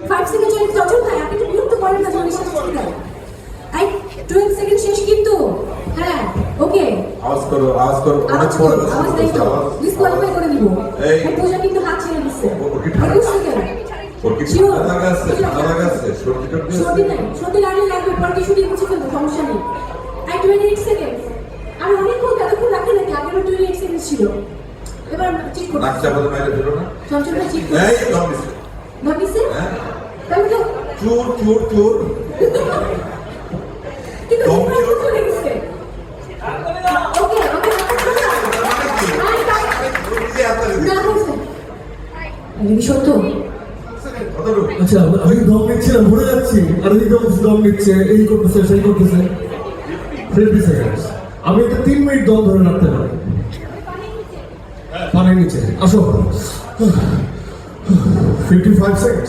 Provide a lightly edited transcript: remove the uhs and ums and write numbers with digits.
5 second চলে চঞ্চল ভাই আপনি একটু বিরক্ত করেন না যেন বিশ্বাস করে দেয়। 12 সেকেন্ড শেষ কিন্তু। হ্যাঁ ওকে আওয়াজ করো অনেক পরে আওয়াজ দেই তো ডিসকোয়ালিফাই করে দিব। এই পূজা কিন্তু হাত ছেড়ে দিচ্ছে। ওর কি ঠান্ডা লাগাছে সর্দি নাই, সর্দি লাগবে পরে কি শুটিং মুছে ফেলবো, সমস্যা নেই। 28 সেকেন্ড আর অনেকক্ষণ এতক্ষণ রাখে নাকি, আগের 28 সেকেন্ড ছিল। এবার ঠিক করো নাক চাপাতে বাইরে দিল না চঞ্চল ভাই ঠিক এই দম দিছে দম দিছে। হ্যাঁ তাহলে তো চুর কিন্তু ডিফারেন্স চলে গেছে। ওকে না বলছেন সত্য। আচ্ছা আমি দম নিচ্ছিলাম, ভরে যাচ্ছি, আর এদিকে দম নিচ্ছে, এই করতেছে সেই করতেছে। 50 সেকেন্ড আমি এটা 3 মিনিট দম ধরে রাখতে পারি পানির নিচে। আসো 55 সেকেন্ড